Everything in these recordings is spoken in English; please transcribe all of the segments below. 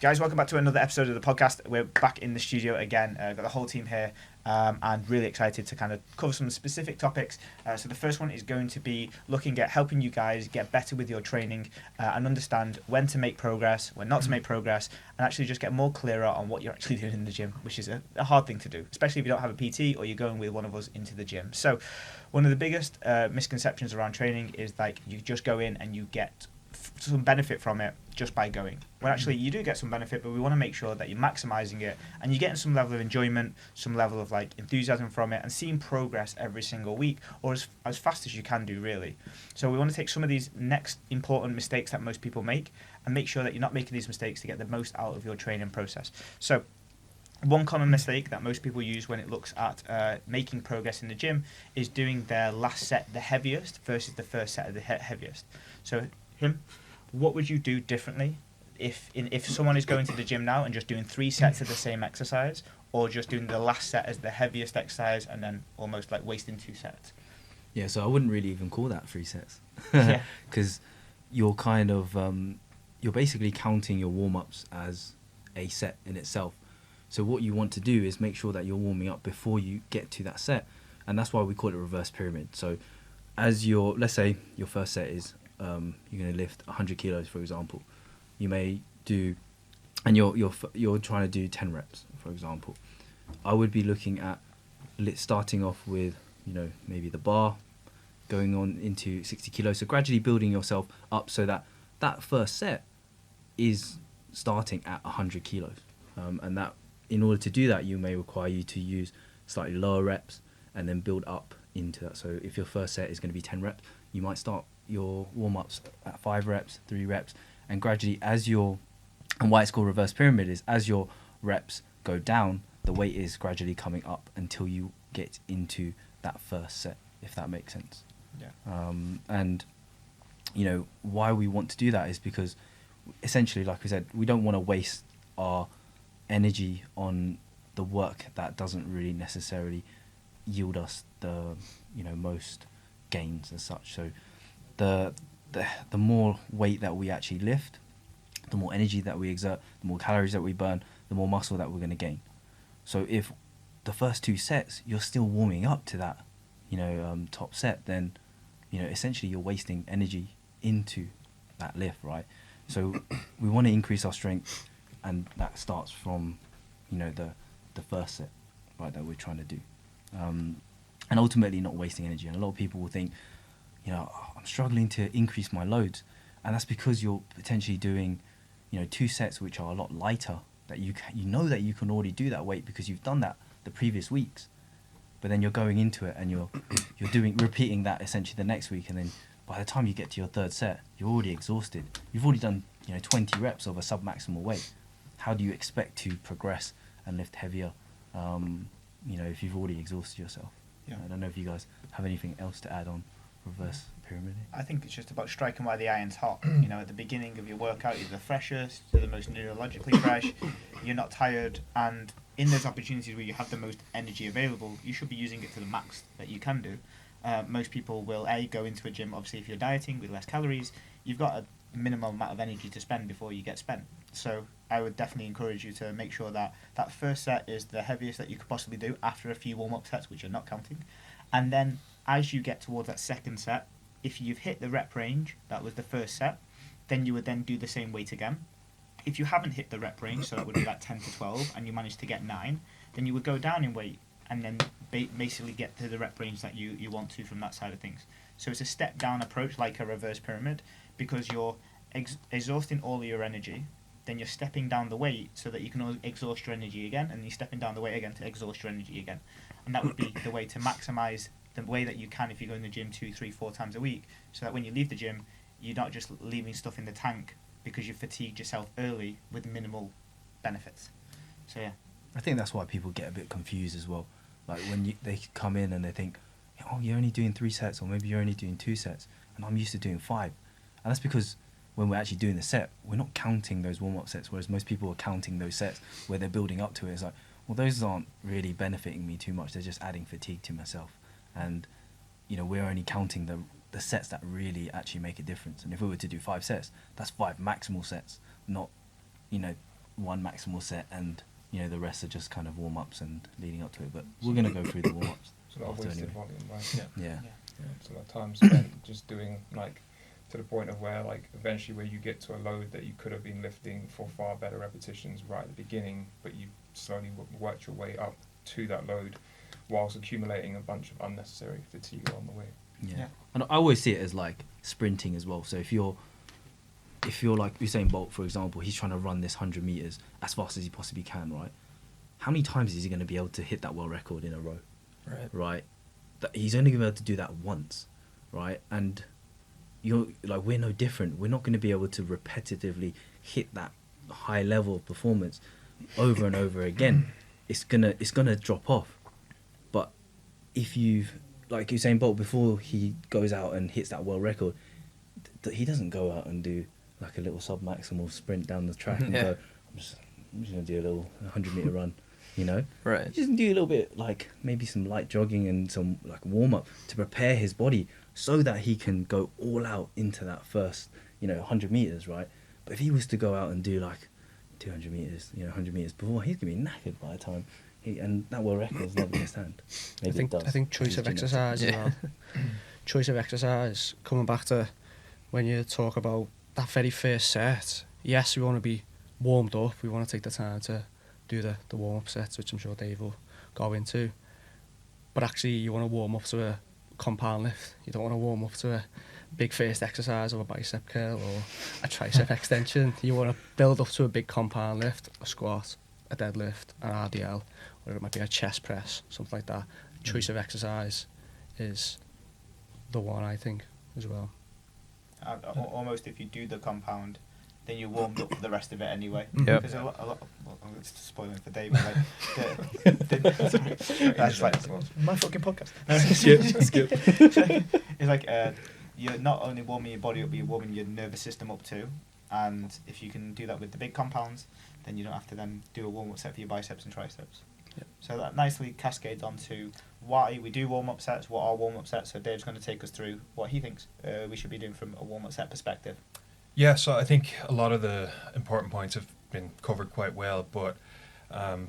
Guys, welcome back to another episode of the podcast. We're back in the studio again. Got the whole team here, and really excited to kind of cover some specific topics. So the first one is going to be looking at helping you guys get better with your training and understand when to make progress, when not to make progress, and actually just get more clearer on what you're actually doing in the gym, which is a hard thing to do, especially if you don't have a PT or you're going with one of us into the gym. So one of the biggest misconceptions around training is like you just go in and you get some benefit from it just by going. Well, actually, you do get some benefit, but we want to make sure that you're maximizing it and you're getting some level of enjoyment, some level of like enthusiasm from it, and seeing progress every single week, or as fast as you can do, really. So we want to take some of these next important mistakes that most people make and make sure that you're not making these mistakes to get the most out of your training process. So one common mistake that most people use when it looks at making progress in the gym is doing their last set the heaviest versus the first set of the heaviest. So what would you do differently if someone is going to the gym now and just doing 3 sets of the same exercise, or just doing the last set as the heaviest exercise and then almost like wasting 2 sets? Yeah, so I wouldn't really even call that 3 sets. Yeah. Because you're kind of, you're basically counting your warm-ups as a set in itself. So what you want to do is make sure that you're warming up before you get to that set. And that's why we call it reverse pyramid. So as let's say your first set is, you're going to lift 100 kilos, for example. You may do, and you're trying to do 10 reps, for example. I would be looking at starting off with, maybe the bar, going on into 60 kilos. So gradually building yourself up so that first set is starting at 100 kilos. And that, in order to do that, you may require you to use slightly lower reps and then build up into that. So if your first set is going to be 10 reps, you might start your warm-ups at 5 reps, 3 reps, and gradually and why it's called reverse pyramid is as your reps go down, the weight is gradually coming up until you get into that first set, if that makes sense. Yeah. And why we want to do that is because essentially, like we said, we don't want to waste our energy on the work that doesn't really necessarily yield us the most gains as such. So the more weight that we actually lift, the more energy that we exert, the more calories that we burn, the more muscle that we're going to gain. So if the first 2 sets you're still warming up to that top set, then essentially you're wasting energy into that lift, right? So we want to increase our strength, and that starts from the first set, right, that we're trying to do, and ultimately not wasting energy. And a lot of people will think, I'm struggling to increase my loads, and that's because you're potentially doing 2 sets which are a lot lighter, that you know that you can already do that weight because you've done that the previous weeks, but then you're going into it and you're repeating that essentially the next week, and then by the time you get to your 3rd set, you're already exhausted. You've already done 20 reps of a sub-maximal weight. How do you expect to progress and lift heavier if you've already exhausted yourself? Yeah. I don't know if you guys have anything else to add on reverse pyramid. I think it's just about striking while the iron's hot. At the beginning of your workout, you're the freshest, you're the most neurologically fresh, you're not tired, and in those opportunities where you have the most energy available, you should be using it to the max that you can do. Most people will go into a gym, obviously if you're dieting with less calories, you've got a minimal amount of energy to spend before you get spent. So I would definitely encourage you to make sure that that first set is the heaviest that you could possibly do after a few warm-up sets, which you're not counting. And then as you get towards that 2nd set, if you've hit the rep range, that was the first set, then you would then do the same weight again. If you haven't hit the rep range, so that would be like 10 to 12, and you managed to get 9, then you would go down in weight and then basically get to the rep range that you want to from that side of things. So it's a step down approach, like a reverse pyramid, because you're exhausting all of your energy, then you're stepping down the weight so that you can exhaust your energy again, and you're stepping down the weight again to exhaust your energy again. And that would be the way to maximize the way that you can if you go in the gym 2, 3, 4 times a week, so that when you leave the gym, you're not just leaving stuff in the tank because you fatigued yourself early with minimal benefits. So yeah. I think that's why people get a bit confused as well. Like when they come in and they think, oh, you're only doing 3 sets, or maybe you're only doing 2 sets, and I'm used to doing 5. And that's because when we're actually doing the set, we're not counting those warm-up sets, whereas most people are counting those sets where they're building up to it. It's like, well, those aren't really benefiting me too much. They're just adding fatigue to myself. And, we're only counting the sets that really actually make a difference. And if we were to do 5 sets, that's 5 maximal sets, not, one maximal set, and the rest are just kind of warm ups and leading up to it. But we're gonna go through the warm ups. It's a lot of wasted volume, right? Yeah. It's a lot of time spent just doing, like, to the point of where, like, eventually where you get to a load that you could have been lifting for far better repetitions right at the beginning, but you slowly worked your way up to that load whilst accumulating a bunch of unnecessary fatigue along the way. Yeah. And I always see it as like sprinting as well. So if you're like Usain Bolt, for example, he's trying to run this 100 meters as fast as he possibly can, right? How many times is he going to be able to hit that world record in a row? Right. He's only going to be able to do that once, right? And we're no different. We're not going to be able to repetitively hit that high level of performance over and over again. It's gonna drop off. But if you've, like Usain Bolt, before he goes out and hits that world record, he doesn't go out and do like a little sub-maximal sprint down the track and go, I'm just gonna do a little 100-meter run, Right. You just do a little bit, like maybe some light jogging and some like warm-up to prepare his body so that he can go all out into that first 100 meters, right? But if he was to go out and do like 200 meters, 100 meters before, he's gonna be knackered by the time and that world record is never gonna stand. Maybe it does. I think choice of exercise as well. Choice of exercise, coming back to when you talk about that very first set, yes, we want to be warmed up, we want to take the time to do the warm-up sets, which I'm sure Dave will go into, but actually you want to warm up to a compound lift. You don't want to warm up to a big first exercise of a bicep curl or a tricep extension. You want to build up to a big compound lift, a squat, a deadlift, an RDL, or it might be a chest press, something like that. Choice of exercise is the one, I think, as well. Almost if you do the compound, then you're warmed up for the rest of it anyway. Yep. Because a lot well, I'm just spoiling for Dave, but sorry, that's like my fucking podcast. Skip. It's like you're not only warming your body up, but you're warming your nervous system up too. And if you can do that with the big compounds, then you don't have to then do a warm-up set for your biceps and triceps. Yep. So that nicely cascades onto why we do warm-up sets, what are warm-up sets. So Dave's going to take us through what he thinks we should be doing from a warm-up set perspective. Yeah, so I think a lot of the important points have been covered quite well, but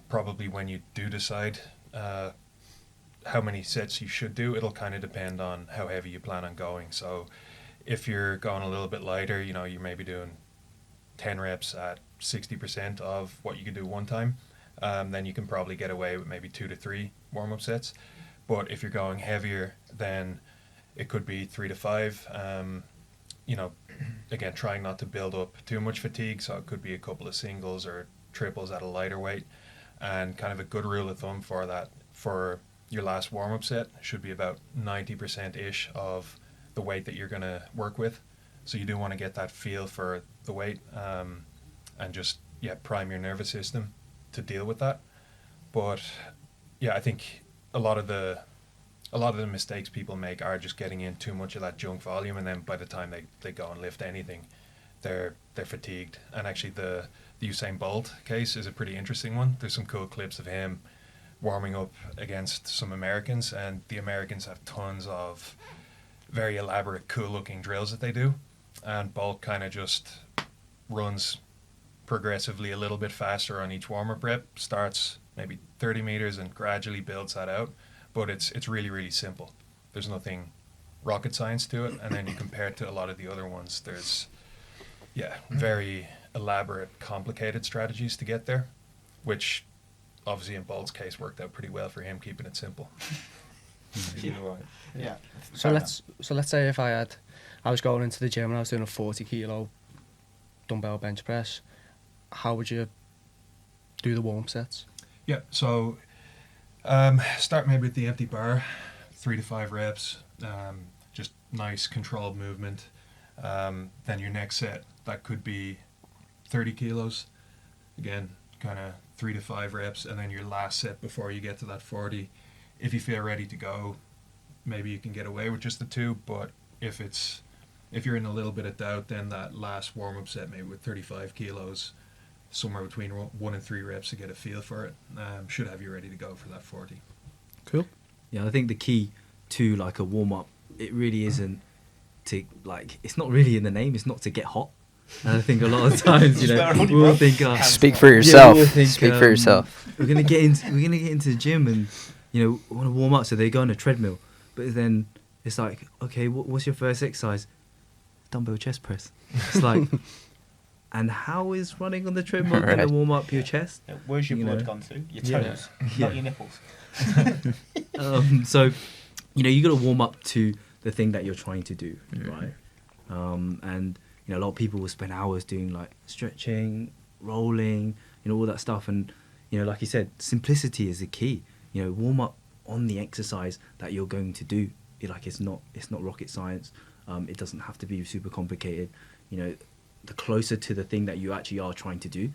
probably when you do decide how many sets you should do, it'll kind of depend on how heavy you plan on going. So if you're going a little bit lighter, you're maybe doing 10 reps at 60% of what you could do one time, then you can probably get away with maybe 2 to 3 warm-up sets. But if you're going heavier, then it could be 3 to 5. Again, trying not to build up too much fatigue, so it could be a couple of singles or triples at a lighter weight. And kind of a good rule of thumb for that, for your last warm-up set, should be about 90%-ish of the weight that you're going to work with. So you do want to get that feel for the weight and just prime your nervous system to deal with that. But I think a lot of the mistakes people make are just getting in too much of that junk volume, and then by the time they go and lift anything, they're fatigued. And actually the Usain Bolt case is a pretty interesting one. There's some cool clips of him warming up against some Americans, and the Americans have tons of very elaborate, cool looking drills that they do, and Bolt kind of just runs progressively a little bit faster on each warm-up rep, starts maybe 30 meters and gradually builds that out. But it's really, really simple. There's nothing rocket science to it. And then you compare it to a lot of the other ones, there's very elaborate, complicated strategies to get there, which obviously in Bolt's case worked out pretty well for him, keeping it simple. Yeah. So let's say if I was going into the gym and I was doing a 40 kilo dumbbell bench press, how would you do the warm sets? Yeah, so start maybe with the empty bar, 3 to 5 reps, just nice controlled movement. Then your next set, that could be 30 kilos. Again, kind of 3 to 5 reps. And then your last set before you get to that 40, if you feel ready to go, maybe you can get away with just the 2. But if you're in a little bit of doubt, then that last warm-up set, maybe with 35 kilos, somewhere between 1 and 3 reps to get a feel for it, should have you ready to go for that 40. Cool. Yeah, I think the key to like a warm up, it really isn't to it's not really in the name. It's not to get hot. And I think a lot of times, you know, we all think, Speak for yourself. we all think, Speak for yourself. We're gonna get into the gym, and you know, want to warm up, so they go on a treadmill. But then it's like, okay, what's your first exercise? Dumbbell chest press. It's like, and how is running on the treadmill Right. gonna warm up your chest? Where's your You blood know. gone to? Your Yeah. toes, Yeah. not your nipples. So, you know, you got to warm up to the thing that you're trying to do, right? And you know, a lot of people will spend hours doing like stretching, rolling, you know, all that stuff. And you know, like you said, simplicity is the key. You know, warm up on the exercise that you're going to do. Like it's not rocket science. It doesn't have to be super complicated. You know, the closer to the thing that you actually are trying to do,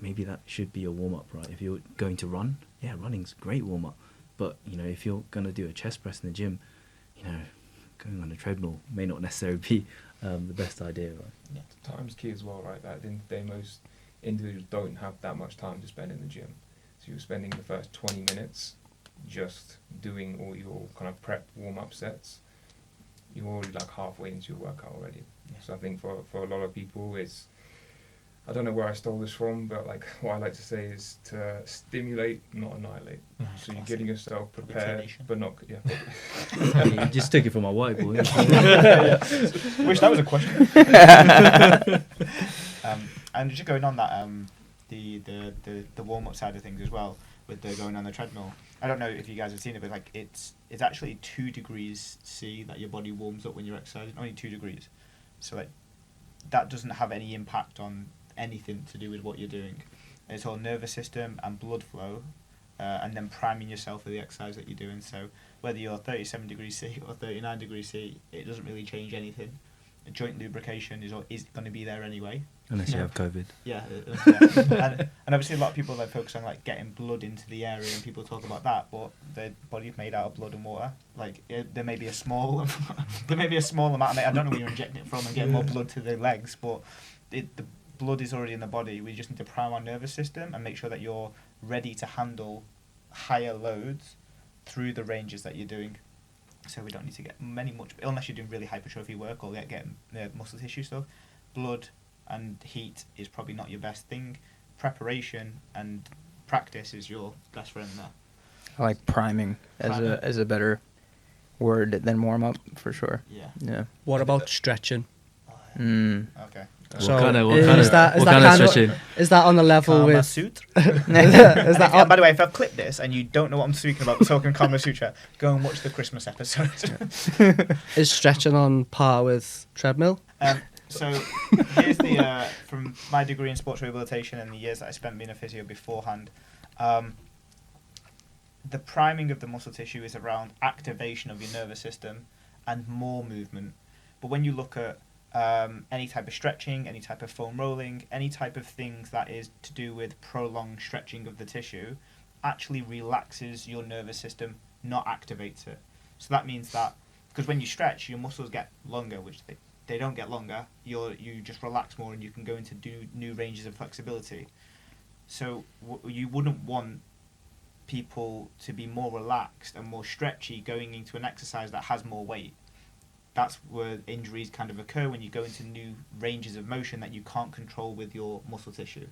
maybe that should be your warm up, right? If you're going to run, yeah, running's a great warm up. But you know, if you're gonna do a chest press in the gym, you know, going on a treadmill may not necessarily be the best idea, right? Time's key as well, right? That at the end of the day, most individuals don't have that much time to spend in the gym. So you're spending the first 20 minutes just doing all your kind of prep warm-up sets. You're already like halfway into your workout already. Yeah. So I think for a lot of people, it's, I don't know where I stole this from, but like what I like to say is to stimulate, not annihilate. So you're getting yourself prepared, Retardation. but not, You just took it from my whiteboard. Wish that was a question. And just going on that, the warm up side of things as well, with the going on the treadmill. I don't know if you guys have seen it, but like it's actually 2 degrees C that your body warms up when you're exercising. Only 2 degrees. So like that doesn't have any impact on anything to do with what you're doing. It's all nervous system and blood flow, and then priming yourself for the exercise that you're doing. So whether you're 37 degrees C or 39 degrees C, it doesn't really change anything. Joint lubrication is going to be there anyway. Unless you have COVID. Yeah, and obviously a lot of people they focus on like getting blood into the area, and people talk about that, but the body's made out of blood and water. Like there may be a small amount. I don't know where you're injecting it from and getting more blood to the legs, but the blood is already in the body. We just need to prime our nervous system and make sure that you're ready to handle higher loads through the ranges that you're doing. So we don't need to get much, unless you're doing really hypertrophy work or getting muscle tissue stuff. Blood and heat is probably not your best thing. Preparation and practice is your best friend there. I like priming as a better word than warm up for sure. Yeah. Yeah. What about stretching? Okay. So what kind is that of kind of stretching? is that on the level Kama with? Sutra. Is that And on, by the way, if I've clipped this and you don't know what I'm speaking about, talking Kama Sutra, go and watch the Christmas episode. is stretching on par with treadmill? So here's the from my degree in sports rehabilitation and the years that I spent being a physio beforehand. The priming of the muscle tissue is around activation of your nervous system and more movement. But when you look at any type of stretching, any type of foam rolling, any type of things that is to do with prolonged stretching of the tissue, actually relaxes your nervous system, not activates it. So that means that, because when you stretch, your muscles get longer, which they don't get longer, you just relax more and you can go into new ranges of flexibility. So you wouldn't want people to be more relaxed and more stretchy going into an exercise that has more weight. That's where injuries kind of occur, when you go into new ranges of motion that you can't control with your muscle tissue.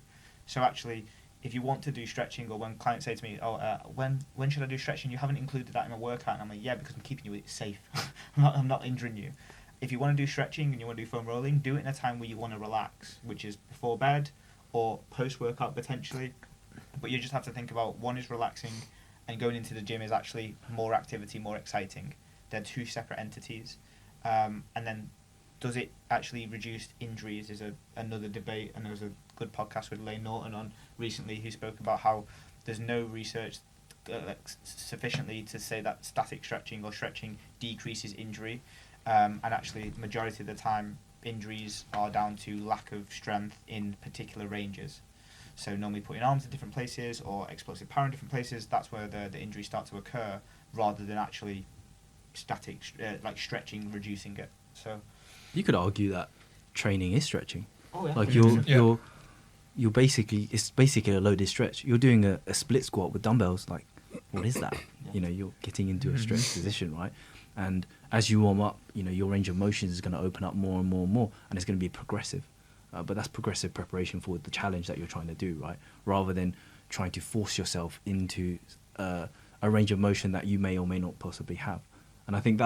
So actually, if you want to do stretching, or when clients say to me, when should I do stretching? You haven't included that in my workout. And I'm like, yeah, because I'm keeping you safe. I'm not injuring you. If you want to do stretching and you want to do foam rolling, do it in a time where you want to relax, which is before bed or post-workout potentially. But you just have to think about, one is relaxing, and going into the gym is actually more activity, more exciting. They're 2 separate entities. And then, does it actually reduce injuries is another debate, and there was a good podcast with Lane Norton on recently who spoke about how there's no research sufficiently to say that static stretching or stretching decreases injury, and actually majority of the time injuries are down to lack of strength in particular ranges. So normally putting arms in different places or explosive power in different places, that's where the injuries start to occur, rather than actually static like stretching reducing it. So You could argue that training is stretching. oh yeah, Like Yeah. you're basically, it's basically a loaded stretch. You're doing a split squat with dumbbells. Like, what is that? You know, you're getting into a stretch position, right? And as you warm up, your range of motions is going to open up more and more and more, and it's going to be progressive. But that's progressive preparation for the challenge that you're trying to do, right? Rather than trying to force yourself into a range of motion that you may or may not possibly have. And I think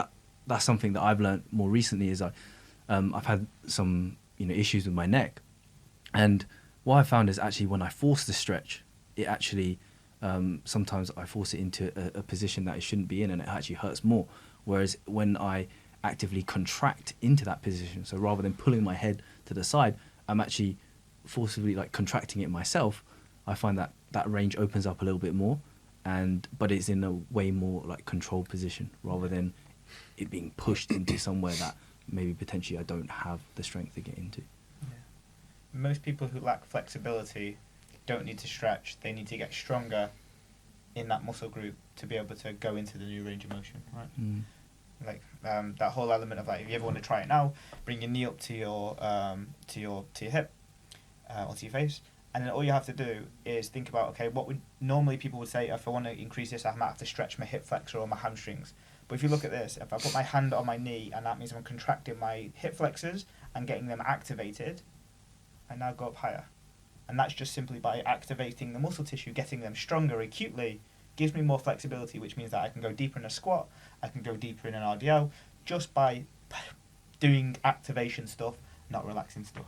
that's something that I've learned more recently is I've had some issues with my neck, and what I found is actually when I force the stretch, it actually sometimes I force it into a position that it shouldn't be in, and it actually hurts more. Whereas when I actively contract into that position, so rather than pulling my head to the side, I'm actually forcibly contracting it myself. I find that range opens up a little bit more, but it's in a way more controlled position rather than it being pushed into somewhere that maybe potentially I don't have the strength to get into. Yeah. Most people who lack flexibility don't need to stretch. They need to get stronger in that muscle group to be able to go into the new range of motion, right? That whole element of if you ever want to try it now, bring your knee up to your hip or to your face, and then all you have to do is think about, okay, what would normally people would say, if I want to increase this, I might have to stretch my hip flexor or my hamstrings. But if you look at this, if I put my hand on my knee, and that means I'm contracting my hip flexors and getting them activated, I now go up higher. And that's just simply by activating the muscle tissue, getting them stronger acutely, gives me more flexibility, which means that I can go deeper in a squat, I can go deeper in an RDL, just by doing activation stuff, not relaxing stuff.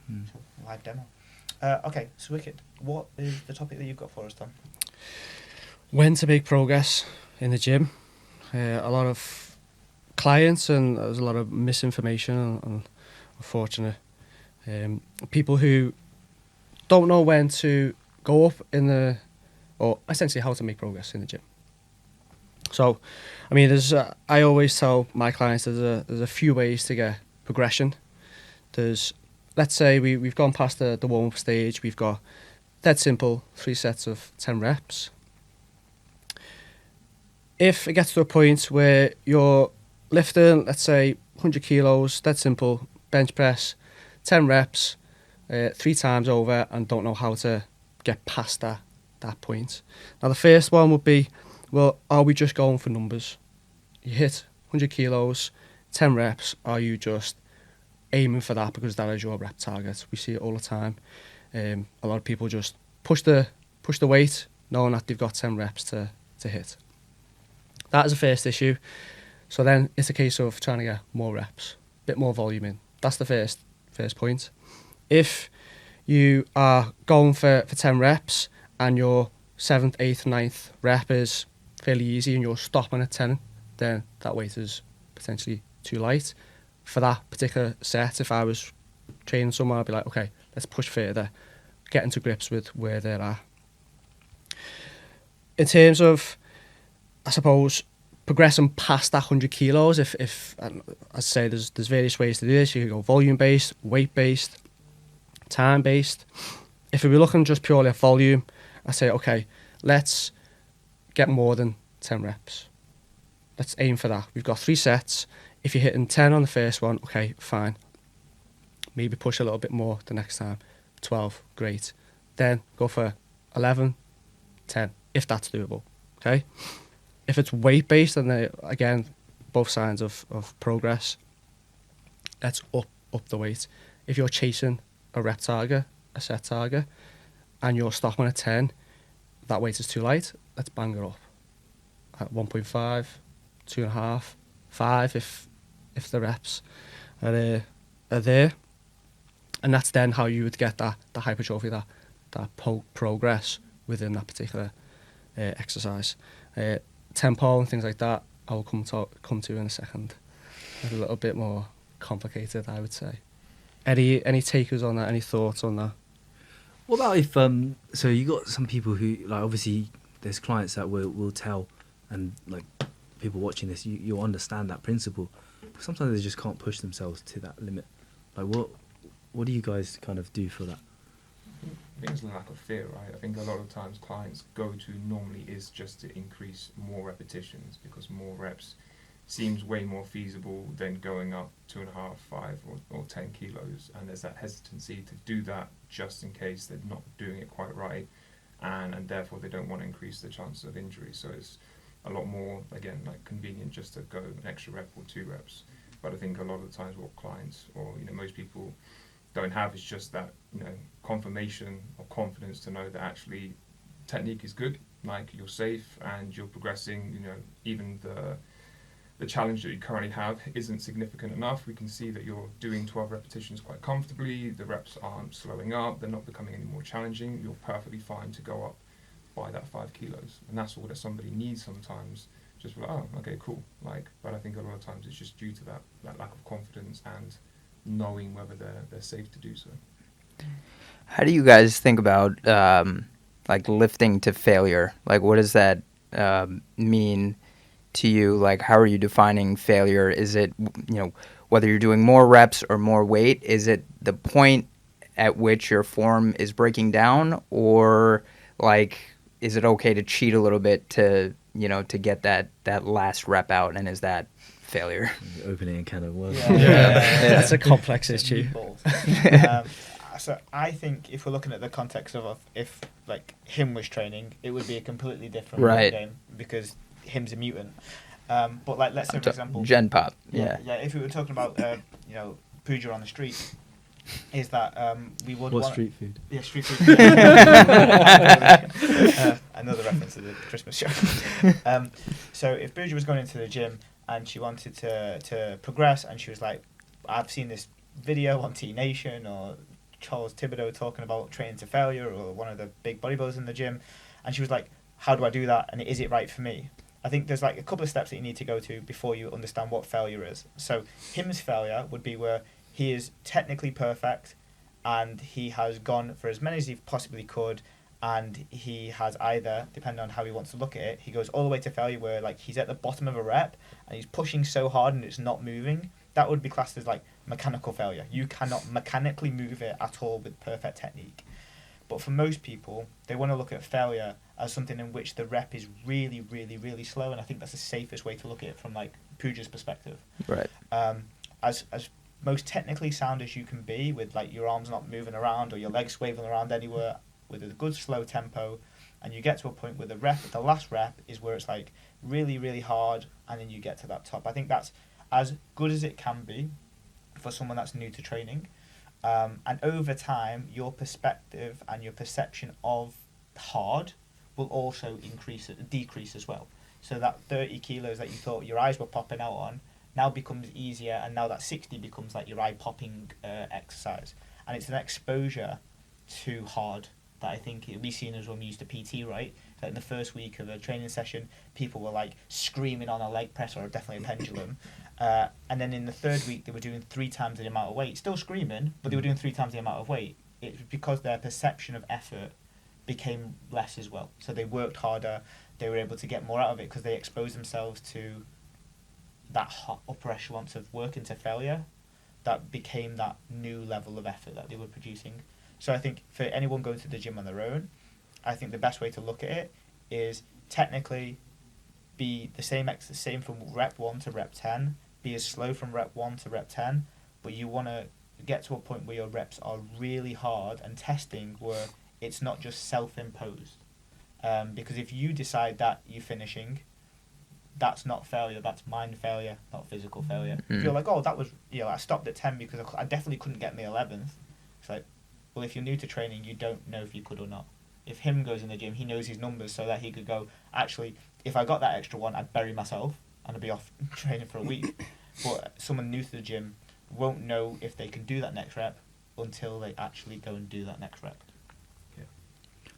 So, live demo. Okay, so Wicked, what is the topic that you've got for us, Tom? When to make progress in the gym. A lot of clients, and there's a lot of misinformation and unfortunate people who don't know when to go up or essentially how to make progress in the gym. So, I mean, I always tell my clients there's a few ways to get progression. Let's say we've gone past the warm-up stage, we've got dead simple 3 sets of 10 reps. If it gets to a point where you're lifting, let's say 100 kilos, dead simple, bench press, 10 reps, 3 times over, and don't know how to get past that point. Now the first one would be, well, are we just going for numbers? You hit 100 kilos, 10 reps, are you just aiming for that because that is your rep target? We see it all the time. A lot of people just push the weight knowing that they've got 10 reps to hit. That is the first issue. So then it's a case of trying to get more reps, a bit more volume in. That's the first point. If you are going for 10 reps and your 7th, 8th, 9th rep is fairly easy and you're stopping at 10, then that weight is potentially too light. For that particular set, if I was training someone, I'd be like, okay, let's push further, get into grips with where they're at. In terms of, I suppose, progressing past that 100 kilos, if I say there's various ways to do this. You can go volume-based, weight-based, time-based. If we're looking just purely at volume, I say, okay, let's get more than 10 reps. Let's aim for that. We've got 3 sets. If you're hitting 10 on the first one, okay, fine. Maybe push a little bit more the next time. 12, great. Then go for 11, 10, if that's doable, okay? If it's weight-based, and again, both signs of progress, let's up the weight. If you're chasing a rep target, a set target, and you're stopping at 10, that weight is too light, let's bang it up. At 1.5, 2.5, 5, if the reps are there. And that's then how you would get that hypertrophy, that progress within that particular exercise. Tempo and things like that, I will come to in a second. It's a little bit more complicated, I would say. Any takers on that? Any thoughts on that? What about if so you got some people who obviously there's clients that will tell, and people watching this, you'll understand that principle. But sometimes they just can't push themselves to that limit. What do you guys kind of do for that? I think it's a lack of fear, right? I think a lot of times clients go to normally is just to increase more repetitions, because more reps seems way more feasible than going up 2.5, 5 or 10 kilos. And there's that hesitancy to do that just in case they're not doing it quite right, and therefore they don't want to increase the chance of injury. So it's a lot more, again, like convenient just to go an extra rep or 2 reps. But I think a lot of the times what clients or, you know, most people don't have is just that, you know, confirmation or confidence to know that actually technique is good, like you're safe and you're progressing, you know, even the challenge that you currently have isn't significant enough. We can see that you're doing 12 repetitions quite comfortably, the reps aren't slowing up, they're not becoming any more challenging, you're perfectly fine to go up by that 5 kilos. And that's all that somebody needs sometimes, just for like, oh, okay, cool. Like, but I think a lot of times it's just due to that lack of confidence and knowing whether they're safe to do so. How do you guys think about like lifting to failure? Like, what does that mean to you? Like, how are you defining failure? Is it, you know, whether you're doing more reps or more weight? Is it the point at which your form is breaking down, or like, is it okay to cheat a little bit to, you know, to get that last rep out? And is that failure? Opening a can of worms. That's a complex issue. So I think if we're looking at the context of if like him was training, it would be a completely different game because him's a mutant. But like, let's say for example, Gen Pop. Yeah. If we were talking about you know, Pooja on the street, is that we would What want street food? Yeah, street food. Yeah. Another reference to the Christmas show. So if Pooja was going into the gym and she wanted to progress, and she was like, I've seen this video on T Nation or Charles Thibodeau talking about training to failure, or one of the big bodybuilders in the gym, and she was like, how do I do that, and is it right for me? I think there's like a couple of steps that you need to go to before you understand what failure is. So him's failure would be where he is technically perfect and he has gone for as many as he possibly could, and he has either, depending on how he wants to look at it, he goes all the way to failure where like he's at the bottom of a rep and he's pushing so hard and it's not moving. That would be classed as like mechanical failure. You cannot mechanically move it at all with perfect technique. But for most people, they want to look at failure as something in which the rep is really, really, really slow, and I think that's the safest way to look at it from like Pooja's perspective. Right. As most technically sound as you can be, with like your arms not moving around or your legs waving around anywhere, with a good slow tempo, and you get to a point where the last rep is where it's like really, really hard, and then you get to that top. I think that's as good as it can be for someone that's new to training. And over time, your perspective and your perception of hard will also decrease as well. So that 30 kilos that you thought your eyes were popping out on now becomes easier, and now that 60 becomes like your eye-popping exercise. And it's an exposure to hard that I think we seen as when we used to PT, right? That in the first week of a training session, people were like screaming on a leg press or definitely a pendulum. And then in the third week, they were doing 3 times the amount of weight. Still screaming, but they were doing 3 times the amount of weight. It's because their perception of effort became less as well. So they worked harder. They were able to get more out of it because they exposed themselves to that upper echelons of work into failure. That became that new level of effort that they were producing. So I think for anyone going to the gym on their own, I think the best way to look at it is technically be the same from rep 1 to rep 10, be as slow from rep 1 to rep 10, but you want to get to a point where your reps are really hard and testing where it's not just self-imposed. Because if you decide that you're finishing, that's not failure, that's mind failure, not physical failure. If you're like, oh, that was, I stopped at 10 because I definitely couldn't get my 11th. It's like, well, if you're new to training, you don't know if you could or not. If him goes in the gym, he knows his numbers so that he could go, actually, if I got that extra one, I'd bury myself and I'd be off training for a week. But someone new to the gym won't know if they can do that next rep until they actually go and do that next rep.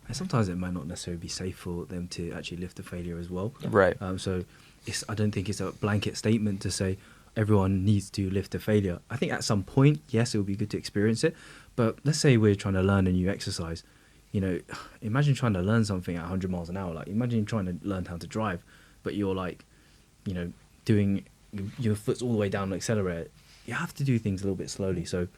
And sometimes it might not necessarily be safe for them to actually lift the failure as well. Right. So I don't think it's a blanket statement to say everyone needs to lift a failure. I think at some point, yes, it would be good to experience it. But let's say we're trying to learn a new exercise. Imagine trying to learn something at 100 miles an hour. Like, imagine trying to learn how to drive, but you're like, doing your foot's all the way down on the accelerator. You have to do things a little bit slowly. So,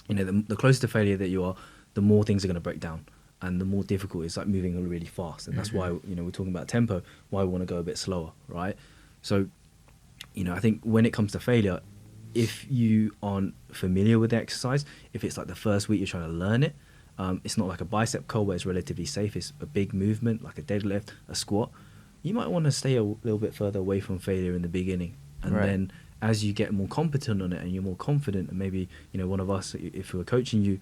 the closer to failure that you are, the more things are going to break down. And the more difficult it's like moving really fast. And that's why, we're talking about tempo, why we want to go a bit slower, right? So, I think when it comes to failure, if you aren't familiar with the exercise, if it's like the first week you're trying to learn it, it's not like a bicep curl where it's relatively safe. It's a big movement, like a deadlift, a squat. you might want to stay a little bit further away from failure in the beginning, and Right. then as you get more competent on it and you're more confident, and maybe one of us, if we're coaching you,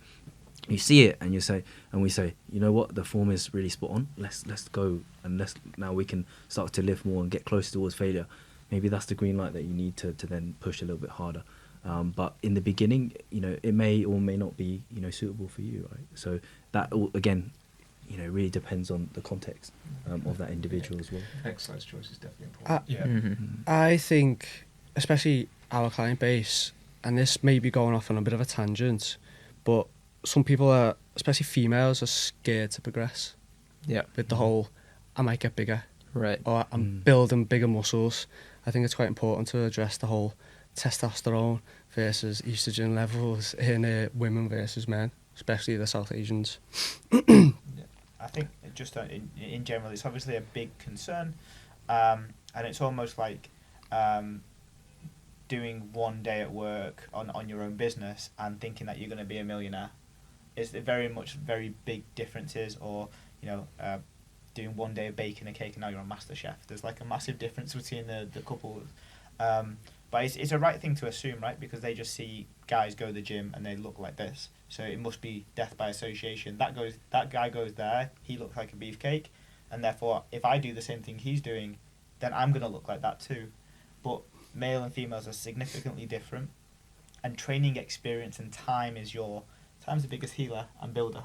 you see it and we say, you know what, the form is really spot on. Let's go, and now we can start to lift more and get closer towards failure. Maybe that's the green light that you need to then push a little bit harder. But in the beginning, it may or may not be suitable for you, right? So that again, really depends on the context of that individual as well. Exercise choice is definitely important. Yeah. Mhm. I think, especially our client base, and this may be going off on a bit of a tangent, but some people are, especially females, are scared to progress Yeah. with the whole, I might get bigger, Right. or I'm building bigger muscles. I think it's quite important to address the whole testosterone versus estrogen levels in women versus men, especially the South Asians. I think just in general, it's obviously a big concern, and it's almost like doing one day at work on your own business and thinking that you're going to be a millionaire. It's very big differences, or doing one day of baking a cake and now you're a master chef. There's like a massive difference between the couple. But it's a right thing to assume, right? Because they just see guys go to the gym and they look like this, so it must be death by association. That guy goes there, he looks like a beefcake, and therefore if I do the same thing he's doing, then I'm gonna look like that too. But male and females are significantly different, and training experience and time's the biggest healer and builder.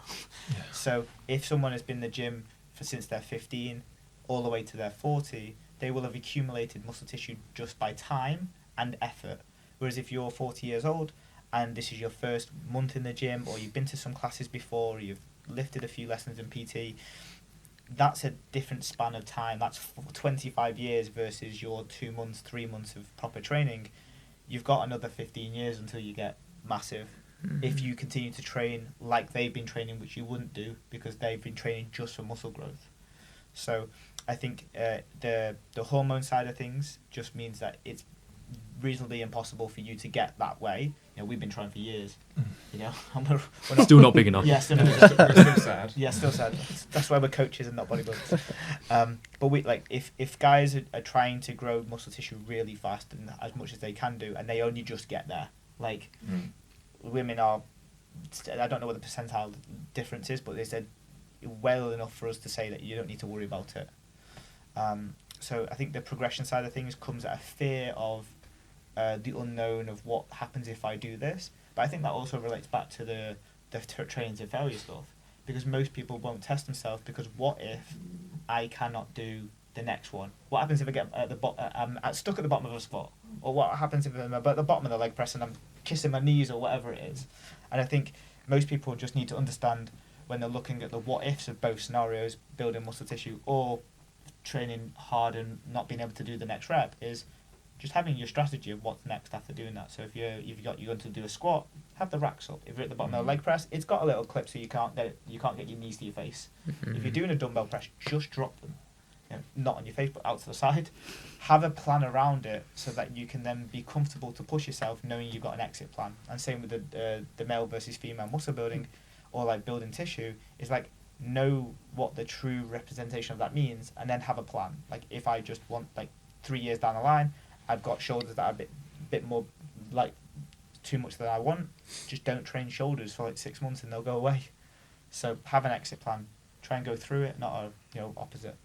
Yeah. So if someone has been in the gym since they're 15 all the way to their 40, they will have accumulated muscle tissue just by time and effort. Whereas if you're 40 years old and this is your first month in the gym, or you've been to some classes before, or you've lifted a few lessons in PT, that's a different span of time. That's 25 years versus your 2 months, 3 months of proper training. You've got another 15 years until you get massive. If you continue to train like they've been training, which you wouldn't do because they've been training just for muscle growth. So I think the hormone side of things just means that it's reasonably impossible for you to get that way. We've been trying for years. And we're not, Still not big enough. Yeah, still We're still sad. yeah, still sad. That's why we're coaches and not bodybuilders. But we if guys are trying to grow muscle tissue really fast and as much as they can do, and they only just get there, like women are, I don't know what the percentile difference is, but they said well enough for us to say that you don't need to worry about it. So I think the progression side of things comes at a fear of the unknown of what happens if I do this. But I think that also relates back to the training to failure stuff, because most people won't test themselves because what if I cannot do the next one? What happens if I get stuck at the bottom of a squat? Or what happens if I'm at the bottom of the leg press and I'm kissing my knees or whatever it is? And I think most people just need to understand when they're looking at the what ifs of both scenarios, building muscle tissue or training hard and not being able to do the next rep, is just having your strategy of what's next after doing that. So if you're going to do a squat, have the racks up. If you're at the bottom of the leg press, it's got a little clip so you can't get your knees to your face. If you're doing a dumbbell press, just drop them. Not on your face, but out to the side. Have a plan around it so that you can then be comfortable to push yourself, knowing you've got an exit plan. And same with the male versus female muscle building, or like building tissue, is like know what the true representation of that means, and then have a plan. Like if I just want, like 3 years down the line, I've got shoulders that are a bit more like too much than I want, just don't train shoulders for like 6 months and they'll go away. So have an exit plan. Try and go through it, not opposite.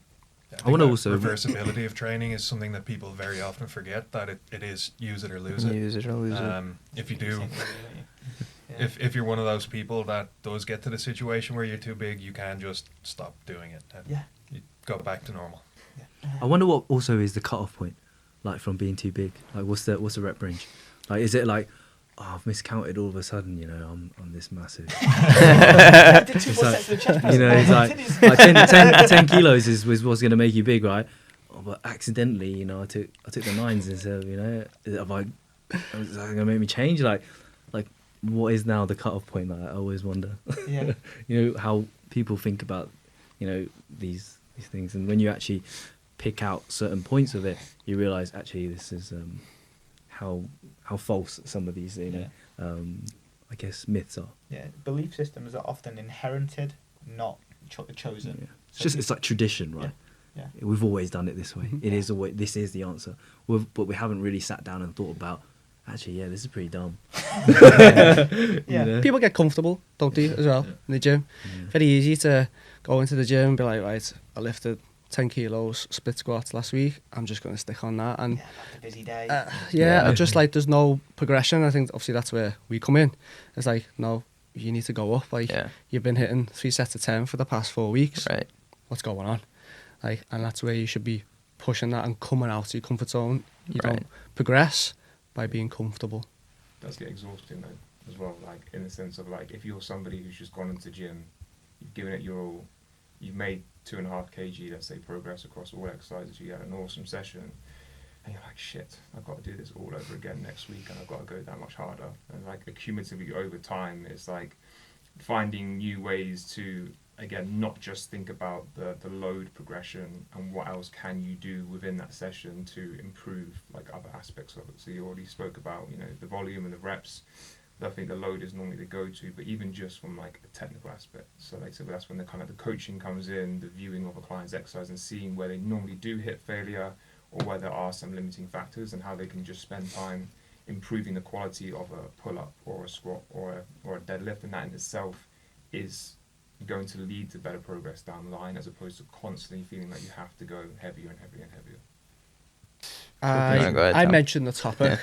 I want to think also reversibility of training is something that people very often forget, that it is use it or lose it. Use it or lose it. If you do, Yeah. if you're one of those people that does get to the situation where you're too big, you can just stop doing it and Yeah. you go back to normal. I wonder what also is the cutoff point, like from being too big. Like what's the rep range? Like is it like, oh, I've miscounted all of a sudden, I'm this massive. I did 2 more like, sets of the chest press. It's like 10 kilos was what's going to make you big, right? Oh, but accidentally, I took the 9s instead of, is that going to make me change? Like what is now the cutoff point? That I always wonder. Yeah. How people think about, these things, and when you actually pick out certain points of it, you realize actually this is how false some of these I guess myths are. Yeah, belief systems are often inherited, not chosen. Yeah. So It's like tradition, right? Yeah. We've always done it this way. It is always, this is the answer. But we haven't really sat down and thought about, actually, yeah, this is pretty dumb. Yeah. You know? People get comfortable, don't they, as well, in the gym. Yeah. Very easy to go into the gym and be like, right, I lifted 10 kilos split squats last week. I'm just going to stick on that. And After a busy day. yeah, just like there's no progression. I think obviously that's where we come in. It's like, no, you need to go up. Like, you've been hitting 3 sets of 10 for the past 4 weeks. Right. What's going on? Like, and that's where you should be pushing that and coming out of your comfort zone. You don't progress by being comfortable. It does get exhausting though, as well. Like in the sense of like, if you're somebody who's just gone into the gym, you've given it your all, you've made 2.5 kg, let's say, progress across all exercises. You had an awesome session, and you're like, shit, I've got to do this all over again next week, and I've got to go that much harder. And like accumulatively over time, it's like finding new ways to, again, not just think about the load progression and what else can you do within that session to improve like other aspects of it. So you already spoke about, you know, the volume and the reps. I think the load is normally the go-to, but even just from like a technical aspect. So like, so that's when the kind of the coaching comes in, the viewing of a client's exercise and seeing where they normally do hit failure or where there are some limiting factors and how they can just spend time improving the quality of a pull-up or a squat or a deadlift, and that in itself is going to lead to better progress down the line, as opposed to constantly feeling like you have to go heavier and heavier and heavier. Go ahead, I Tom. mentioned the topic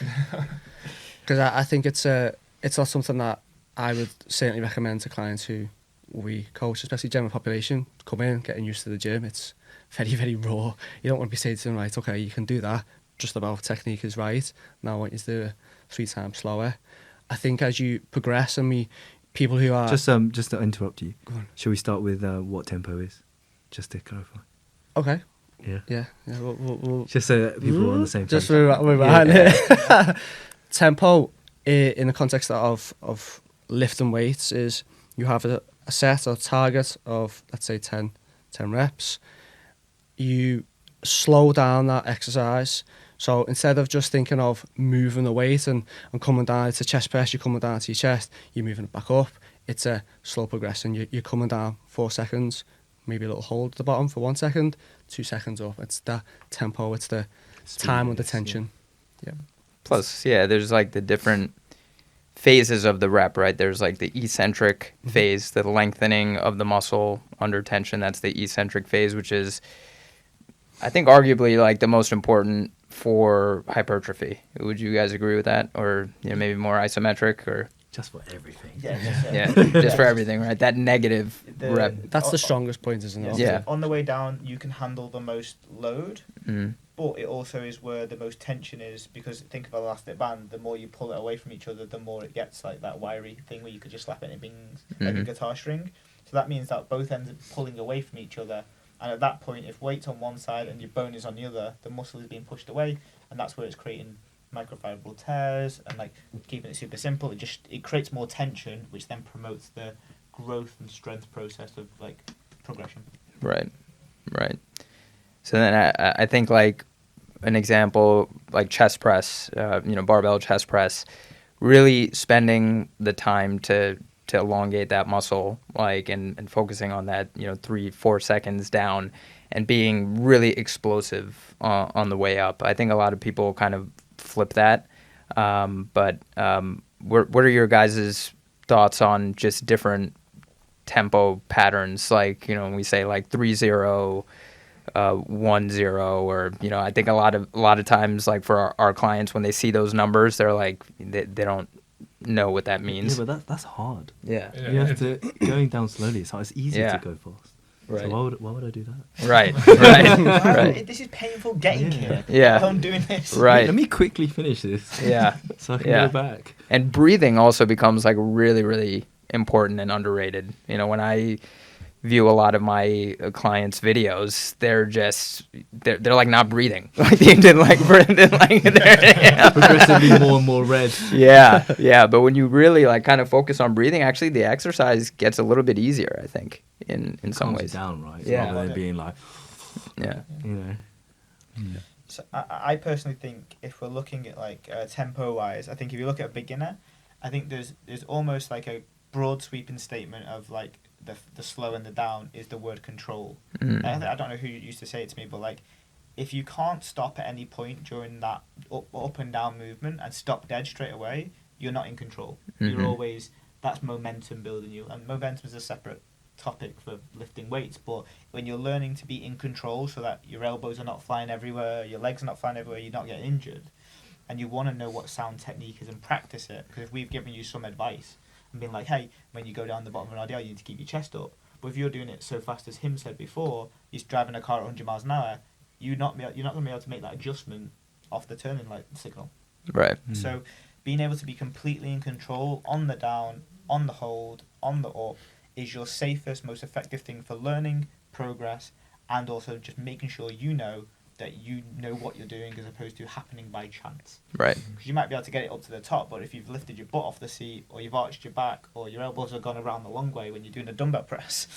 because I think it's not something that I would certainly recommend to clients who we coach, especially general population, come in, getting used to the gym. It's very, very raw. You don't want to be saying to them, right, okay, you can do that, just about technique is right. Now I want you to do it 3 times slower. I think as you progress and people who are... Just to interrupt you, Go on. shall we start with what tempo is? Just to clarify. Okay. Yeah. Yeah. We'll Just so that people are on the same page. just we're behind it. Tempo in the context of lifting weights is you have a set or target of, let's say, 10 reps. You slow down that exercise. So instead of just thinking of moving the weight and coming down, it's a chest press, you're coming down to your chest, you're moving it back up. It's a slow progression. You're coming down 4 seconds, maybe a little hold at the bottom for 1 second, 2 seconds up. It's that tempo, it's the time under tension. Yeah. Plus, there's like the different phases of the rep, right? There's like the eccentric phase, the lengthening of the muscle under tension. That's the eccentric phase, which is, I think, arguably like the most important for hypertrophy. Would you guys agree with that? Or maybe more isometric or... Just for everything. just for everything, right? That negative rep. That's the strongest point, isn't it? Yeah. On the way down, you can handle the most load, Mm. but it also is where the most tension is, because think of an elastic band, the more you pull it away from each other, the more it gets like that wiry thing where you could just slap it in a bings, like a guitar string. So that means that both ends are pulling away from each other. And at that point, if weight's on one side and your bone is on the other, the muscle is being pushed away, and that's where it's creating microfibril tears. And like keeping it super simple, it creates more tension, which then promotes the growth and strength process of like progression. Right. So then I think like an example like chest press, barbell chest press, really spending the time to elongate that muscle, like and focusing on that 3-4 seconds down and being really explosive on the way up. I think a lot of people kind of flip that, but what are your guys' thoughts on just different tempo patterns, like when we say like 3-0, 1-0, or I think a lot of times, like for our clients, when they see those numbers, they're like they don't know what that means. Yeah, but that's hard. Yeah. You have to going down slowly. It's hard. It's easy to go fast. Right. So why would I do that? Right. This is painful getting here. Yeah. I'm doing this. Right. Let me quickly finish this. Yeah. So I can go back. And breathing also becomes like really, really important and underrated. When I view a lot of my clients' videos, they're like not breathing. Like they did like they're Progressively more and more red. Yeah. But when you really like kind of focus on breathing, actually the exercise gets a little bit easier, I think, in some ways. Down, right? Yeah. Rather than being like, So I personally think if we're looking at like tempo wise, I think if you look at a beginner, I think there's almost like a broad sweeping statement of like the slow and the down is the word control. Mm. I don't know who used to say it to me, but like, if you can't stop at any point during that up and down movement and stop dead straight away, you're not in control. You're Mhm. always, that's momentum building you, and momentum is a separate topic for lifting weights. But when you're learning to be in control, so that your elbows are not flying everywhere, your legs are not flying everywhere, you're not getting injured, and you want to know what sound technique is and practice it. Because if we've given you some advice and been like, hey, when you go down the bottom of an RDL, you need to keep your chest up. But if you're doing it so fast, as him said before, he's driving a car at 100 miles an hour, you're not going to be able to make that adjustment off the turning light signal. Right. So being able to be completely in control on the down, on the hold, on the up is your safest, most effective thing for learning, progress, and also just making sure you know that you know what you're doing as opposed to happening by chance. Right. Because you might be able to get it up to the top, but if you've lifted your butt off the seat, or you've arched your back, or your elbows have gone around the long way when you're doing a dumbbell press,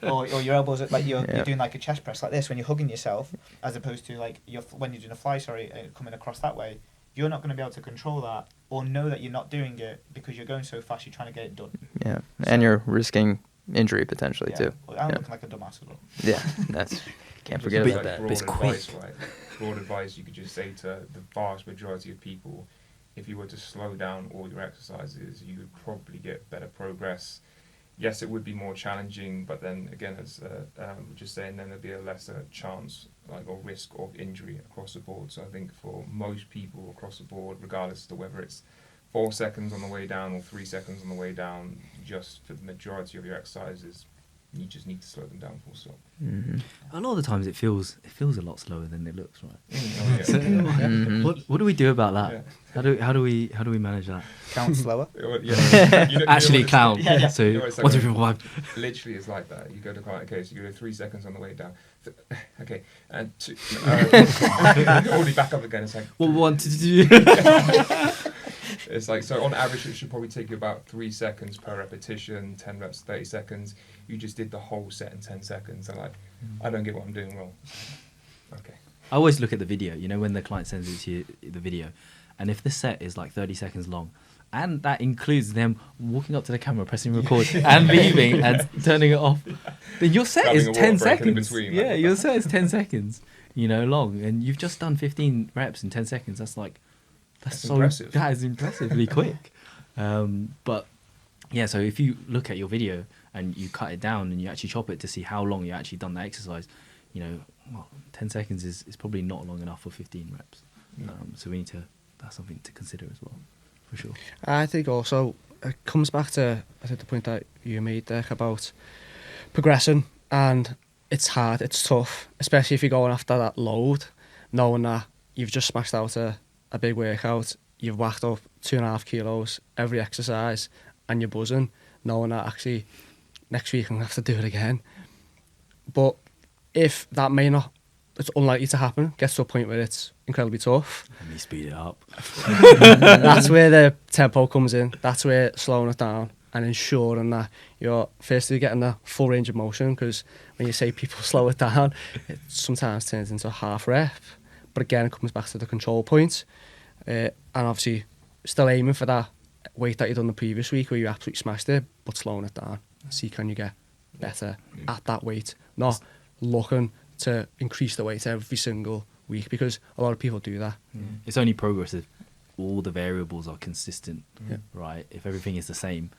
or your elbows are like you're doing like a chest press like this when you're hugging yourself, as opposed to like when you're doing a fly, coming across that way, you're not going to be able to control that or know that you're not doing it because you're going so fast. You're trying to get it done. Yeah. And you're risking injury potentially too. Well, I'm Yeah. looking like a dumbass as well. Yeah. That's can't Just forget like about that. broad It's advice, quick. right? Broad advice you could just say to the vast majority of people, if you were to slow down all your exercises, you would probably get better progress. Yes, it would be more challenging, but then again, as we're just saying, then there'd be a lesser chance, like, or risk of injury across the board. So I think for most people across the board, regardless of whether it's 4 seconds on the way down or 3 seconds on the way down, just for the majority of your exercises, you just need to slow them down full stop. Mhm. A lot of the times it feels a lot slower than it looks, right? Oh, yeah. So, Mhm. what do we do about that? Yeah. How do we manage that? Count slower. Yeah. You know Actually what it's count. like? Yeah, yeah. So You know what it's like 1, 2, when- 3, 4, 5. Literally, it's like that. You go to quite okay, so you go to 3 seconds on the way down. Okay, and two, already back up again. It's like Well, 1, 2, 3. it's like, so on average, it should probably take you about 3 seconds per repetition. 10 reps, 30 seconds. You just did the whole set in 10 seconds. And like, I don't get what I'm doing wrong. Okay. I always look at the video, you know, when the client sends it to you, the video, and if the set is like 30 seconds long, and that includes them walking up to the camera, pressing record, and leaving and turning it off, then your set Grabbing is a 10 water break in seconds. between, Yeah, like- your set is 10 seconds, you know, long, and you've just done 15 reps in 10 seconds. That's That's so impressive. That is impressively quick. But yeah, so if you look at your video and you cut it down and you actually chop it to see how long you actually done that exercise, you know, well, 10 seconds is probably not long enough for 15 reps. So we need to, that's something to consider as well, for sure. I think also it comes back to, I think, the point that you made there about progressing, and it's hard, it's tough, especially if you're going after that load, knowing that you've just smashed out a big workout, you've whacked up 2.5 kilos every exercise, and you're buzzing, knowing that actually next week I'm going to have to do it again. But if that may not, it's unlikely to happen, gets to a point where it's incredibly tough, Let me speed it up. that's where the tempo comes in. That's where slowing it down and ensuring that you're firstly getting the full range of motion, because when you say people slow it down, it sometimes turns into a half rep. But again, it comes back to the control point. And obviously, still aiming for that weight that you done the previous week where you absolutely smashed it, but slowing it down. See, can you get better at that weight? Not looking to increase the weight every single week, because a lot of people do that. It's only progress if all the variables are consistent, Yeah. right? If everything is the same,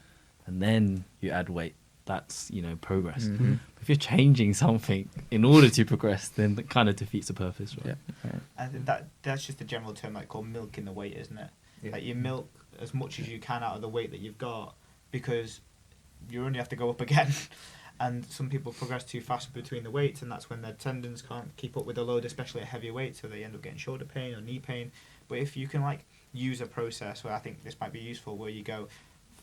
and then you add weight, that's, you know, progress. Mhm. If you're changing something in order to progress, then that kind of defeats the purpose, right? Yeah. I think that's just a general term like called milking the weight, isn't it? Yeah. Like you milk as much as you can out of the weight that you've got, because you only have to go up again. And some people progress too fast between the weights, and that's when their tendons can't keep up with the load, especially at heavier weights, so they end up getting shoulder pain or knee pain. But if you can like use a process where I think this might be useful, where you go,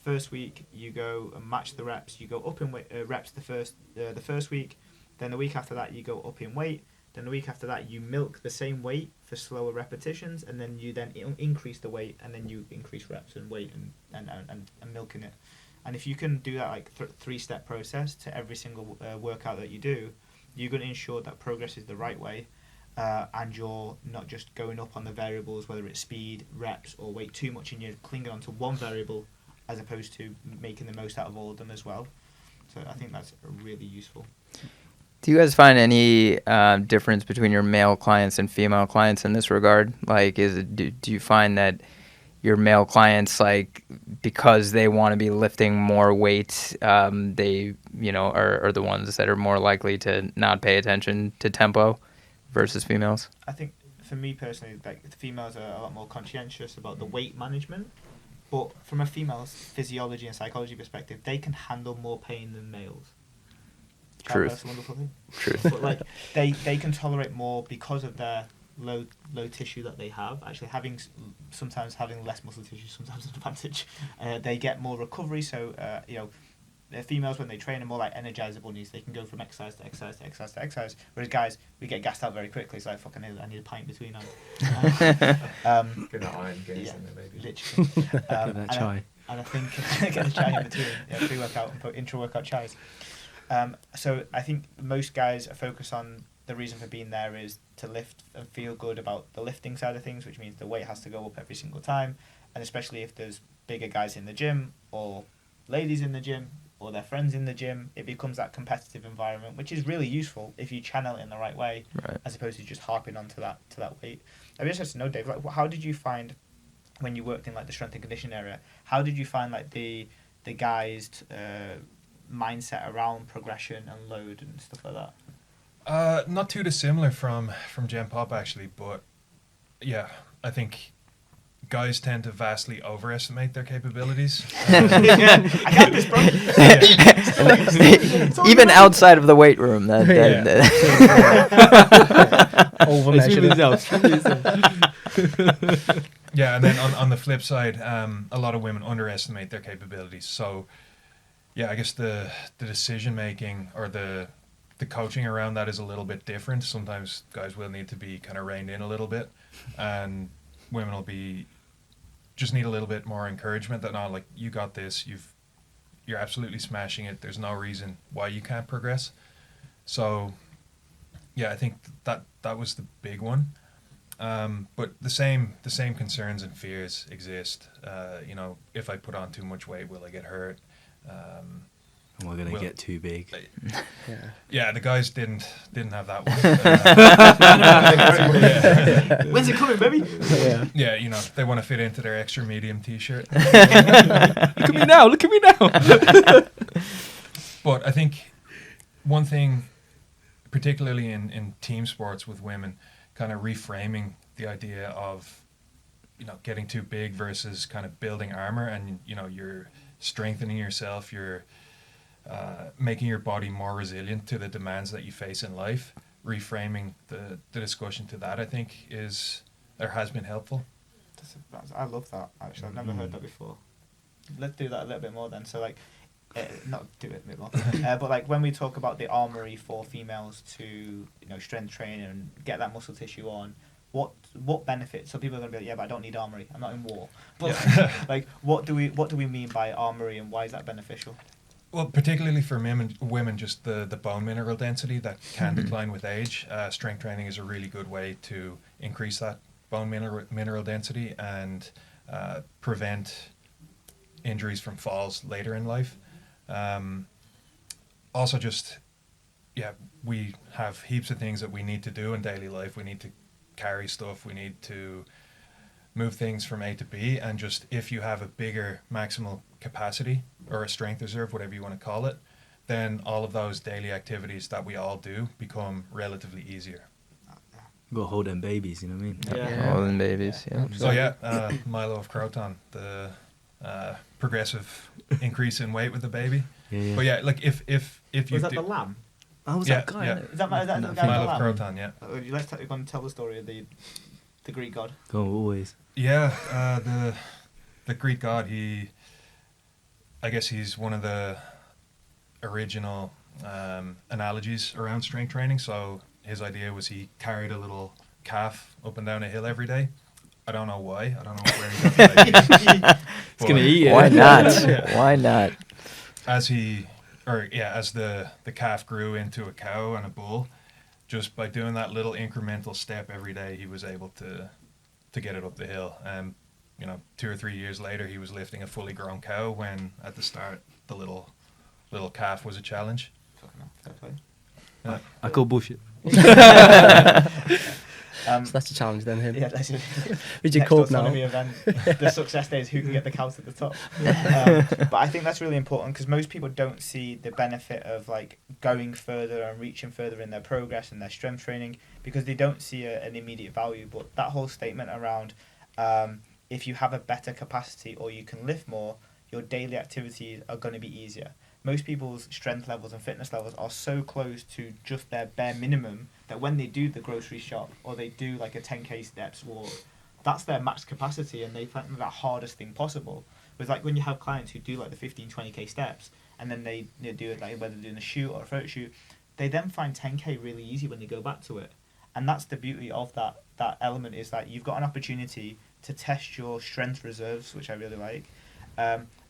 first week you go and match the reps, you go up in reps the first week, then the week after that you go up in weight, then the week after that you milk the same weight for slower repetitions, and then you increase the weight, and then you increase reps and weight and milking it. And if you can do that like three-step process to every single workout that you do, you're going to ensure that progress is the right way, and you're not just going up on the variables, whether it's speed, reps, or weight too much, and you're clinging onto one variable as opposed to making the most out of all of them as well. So I think that's really useful. Do you guys find any difference between your male clients and female clients in this regard? Like, do you find that your male clients, like, because they want to be lifting more weight, they, are the ones that are more likely to not pay attention to tempo versus females? I think for me personally, like the females are a lot more conscientious about the weight management, but from a female's physiology and psychology perspective, they can handle more pain than males. Truth. That's a wonderful thing. Truth. But like they can tolerate more because of their low tissue that they have. Actually, sometimes having less muscle tissue sometimes an advantage. They get more recovery. So the females, when they train, are more like energizer bunnies. They can go from exercise to exercise to exercise to exercise. Whereas guys, we get gassed out very quickly. It's like, fucking hell, I need a pint between them. Get that iron gains Yeah, in there, baby. literally. Get that chai. And I think get the chai in between. Yeah, pre-workout and intra-workout chais. So I think most guys are focused on the reason for being there is to lift and feel good about the lifting side of things, which means the weight has to go up every single time. And especially if there's bigger guys in the gym or ladies in the gym or their friends in the gym, it becomes that competitive environment, which is really useful if you channel it in the right way, Right. as opposed to just harping onto that weight. I'd be interested to know, Dave, like, how did you find when you worked in like the strength and conditioning area? How did you find like the guys' mindset around progression and load and stuff like that? Not too dissimilar from Gen Pop actually, but yeah, I think guys tend to vastly overestimate their capabilities. I got this, bro. Even outside of the weight room, Overmeasured. Yeah, and then on the flip side, a lot of women underestimate their capabilities. So yeah, I guess the decision making or the coaching around that is a little bit different. Sometimes guys will need to be kind of reined in a little bit, and women will just need a little bit more encouragement that, no, like, you got this, you're absolutely smashing it, there's no reason why you can't progress. So yeah, I think that was the big one. But the same concerns and fears exist. If I put on too much weight, will I get hurt? We're gonna get too big. Yeah, the guys didn't have that one. When's it coming, baby? Yeah, they want to fit into their extra medium t-shirt. Look at me now! Look at me now! But I think one thing, particularly in team sports with women, kind of reframing the idea of getting too big versus kind of building armor, and you're strengthening yourself, you're making your body more resilient to the demands that you face in life. Reframing the discussion to that, I think, has been helpful. I love that, actually. I've never heard that before. Let's do that a little bit more then. So, like, not do it a bit more, but like when we talk about the armory for females to strength train and get that muscle tissue on, what benefits? So people are going to be like, yeah, but I don't need armory. I'm not in war. But like, what do we mean by armory, and why is that beneficial? Well, particularly for women, just the bone mineral density that can decline with age. Strength training is a really good way to increase that bone mineral density and prevent injuries from falls later in life. Also, we have heaps of things that we need to do in daily life. We need to carry stuff. We need to move things from A to B. And just if you have a bigger maximal capacity or a strength reserve, whatever you want to call it, then all of those daily activities that we all do become relatively easier. Go hold them babies, you know what I mean? Yeah. All them babies, yeah. So yeah, Milo of Croton, the progressive increase in weight with the baby. Yeah. But yeah, like if you Was that do, the lamb? I was Yeah, that guy. yeah. Is that the guy with the Milo of lamb? Croton, yeah. Would you like to go and tell the story of the Greek god? Go always. Yeah, the Greek god, I guess he's one of the original analogies around strength training. So his idea was he carried a little calf up and down a hill every day. I don't know why. I don't know where he got the idea. It's gonna eat it. Why not? Yeah. Why not? As the calf grew into a cow and a bull, just by doing that little incremental step every day, he was able to get it up the hill. And 2 or 3 years later, he was lifting a fully grown cow, when at the start the little little calf was a challenge. Fucking hell, fair play. I call bullshit. So that's a challenge then, him. Yeah, that's it. Would you Next cope now? autonomy event, the success day is who can get the cows at the top. But I think that's really important because most people don't see the benefit of like going further and reaching further in their progress and their strength training because they don't see an immediate value. But that whole statement around if you have a better capacity or you can lift more, your daily activities are going to be easier. Most people's strength levels and fitness levels are so close to just their bare minimum that when they do the grocery shop or they do like a 10k steps walk, that's their max capacity and they find the hardest thing possible. Whereas like when you have clients who do like the 15, 20k steps and then they do it like whether they're doing a shoot or a photo shoot, they then find 10k really easy when they go back to it. And that's the beauty of that element is that you've got an opportunity to test your strength reserves, which I really like.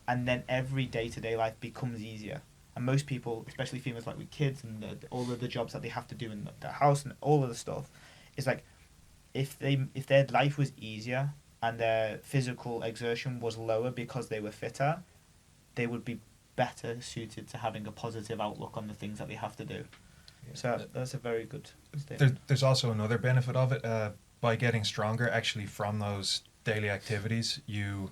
And then every day-to-day life becomes easier. And most people, especially females like with kids and all of the jobs that they have to do in their house and all of the stuff, is like if their life was easier and their physical exertion was lower because they were fitter, they would be better suited to having a positive outlook on the things that they have to do. Yeah. So that's a very good statement. There's also another benefit of it. By getting stronger, actually, from those daily activities, you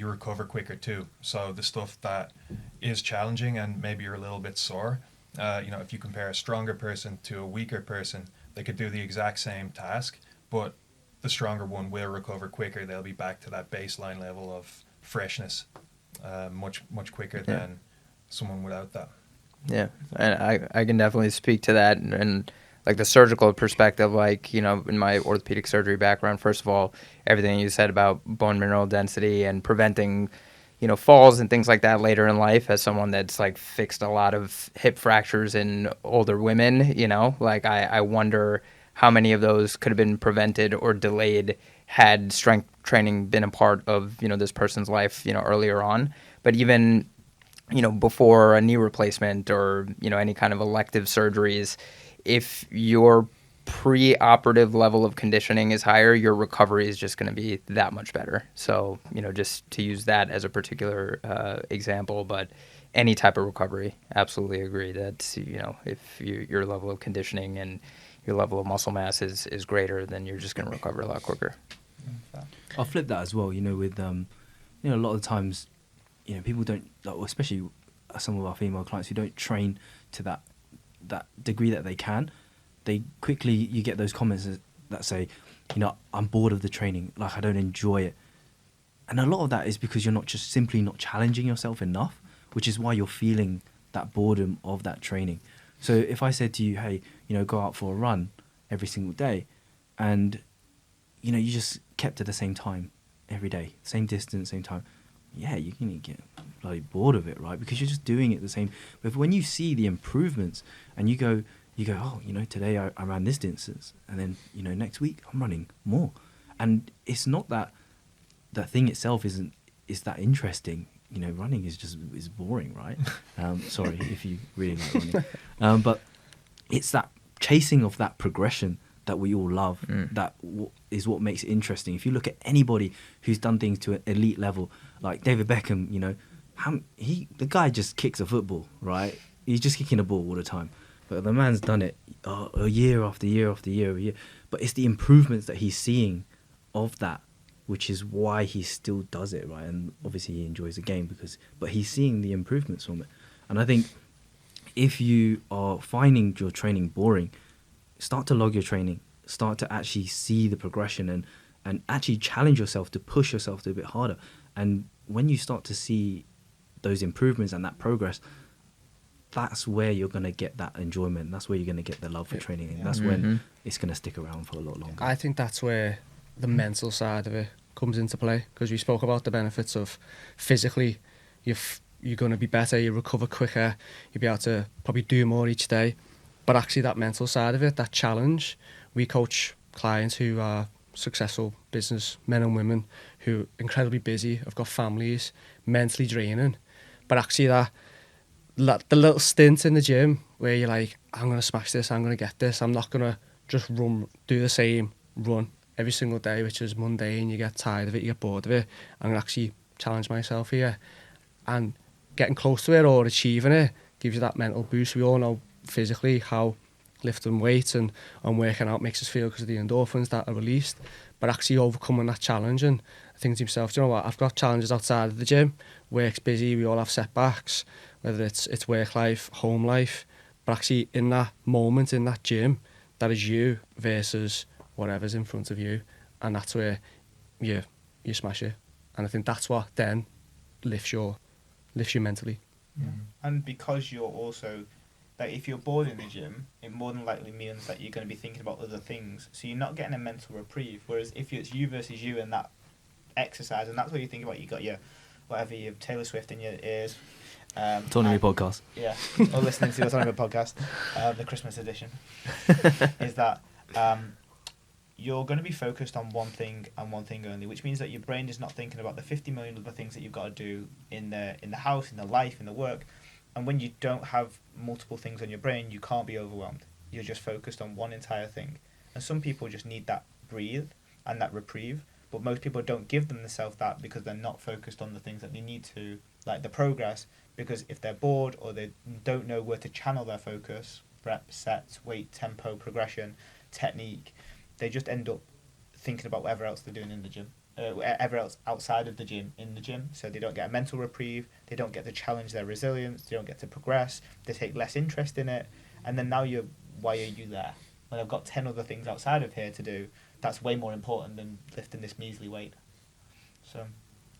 recover quicker too. So the stuff that is challenging and maybe you're a little bit sore, if you compare a stronger person to a weaker person, they could do the exact same task, but the stronger one will recover quicker. They'll be back to that baseline level of freshness much quicker than someone without that. Yeah, and I can definitely speak to that and like the surgical perspective, like, in my orthopedic surgery background, first of all, everything you said about bone mineral density and preventing, falls and things like that later in life, as someone that's like fixed a lot of hip fractures in older women, like I wonder how many of those could have been prevented or delayed had strength training been a part of, this person's life, earlier on. But even, before a knee replacement or, any kind of elective surgeries, if your pre-operative level of conditioning is higher, your recovery is just going to be that much better. So, just to use that as a particular example, but any type of recovery, absolutely agree that, if your level of conditioning and your level of muscle mass is greater, then you're just going to recover a lot quicker. I'll flip that as well, with, a lot of times, people don't, especially some of our female clients who don't train to that degree that they can, you get those comments that say, I'm bored of the training, like I don't enjoy it. And a lot of that is because you're simply not challenging yourself enough, which is why you're feeling that boredom of that training. So if I said to you, hey, go out for a run every single day, and, you just kept at the same time every day, same distance, same time, yeah, you're going to get bloody bored of it, right? Because you're just doing it the same. But when you see the improvements and you go, oh, today I ran this distance, and then, next week I'm running more. And it's not that thing itself is that interesting. Running is boring, right? Sorry if you really like running. But it's that chasing of that progression that we all love. That is what makes it interesting. If you look at anybody who's done things to an elite level, like David Beckham, the guy just kicks a football, right? He's just kicking a ball all the time. But the man's done it a year after year after year after year. But it's the improvements that he's seeing of that, which is why he still does it, right? And obviously he enjoys the game but he's seeing the improvements from it. And I think if you are finding your training boring, start to log your training, start to actually see the progression and actually challenge yourself to push yourself to a bit harder. And when you start to see those improvements and that progress, that's where you're going to get that enjoyment. That's where you're going to get the love for training. And that's when it's going to stick around for a lot longer. I think that's where the mental side of it comes into play, because we spoke about the benefits of physically, you're going to be better, you recover quicker, you'll be able to probably do more each day. But actually that mental side of it, that challenge, we coach clients who are successful business men and women who are incredibly busy, have got families, mentally draining. But actually the little stint in the gym where you're like, I'm going to smash this, I'm going to get this, I'm not going to just do the same run every single day, which is mundane, you get tired of it, you get bored of it. I'm going to actually challenge myself here and getting close to it or achieving it gives you that mental boost. We all know physically how lifting weights and working out makes us feel because of the endorphins that are released. But actually overcoming that challenge and thinking to himself, do you know what, I've got challenges outside of the gym, work's busy, we all have setbacks, whether it's work life, home life, but actually in that moment, in that gym, that is you versus whatever's in front of you, and that's where you smash it. And I think that's what then lifts you mentally. And because you're also, like, if you're bored in the gym, it more than likely means that you're going to be thinking about other things. So you're not getting a mental reprieve. Whereas if it's you versus you and that exercise, and that's what you think about, you got your whatever, your Taylor Swift in your ears. Autonomy podcast. Yeah, or listening to the Autonomy podcast, the Christmas edition, is that you're going to be focused on one thing and one thing only, which means that your brain is not thinking about the 50 million other things that you've got to do in the house, in the life, in the work. And when you don't have multiple things on your brain, you can't be overwhelmed. You're just focused on one entire thing. And some people just need that breathe and that reprieve, but most people don't give themselves that because they're not focused on the things that they need to, like the progress, because if they're bored or they don't know where to channel their focus, reps, sets, weight, tempo, progression, technique, they just end up thinking about whatever else they're doing in the gym. Whatever else outside of the gym in the gym, so they don't get a mental reprieve, they don't get to challenge their resilience, they don't get to progress, they take less interest in it, and then now why are you there? When I've got 10 other things outside of here to do, that's way more important than lifting this measly weight. So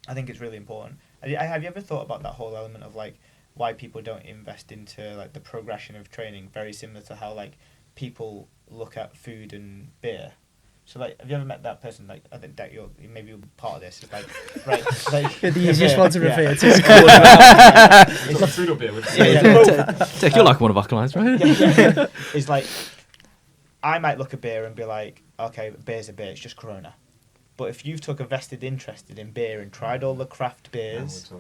I think it's really important. Have you ever thought about that whole element of like why people don't invest into like the progression of training, very similar to how like people look at food and beer? So like, have you ever met that person? Like, I think that you're maybe part of this. It's like, right, like The easiest one to refer to. It's a food or beer with Take you're like one of our clients, right? Yeah. It's like, I might look at beer and be like, okay, beer's a beer, it's just Corona. But if you've took a vested interest in beer and tried all the craft beers,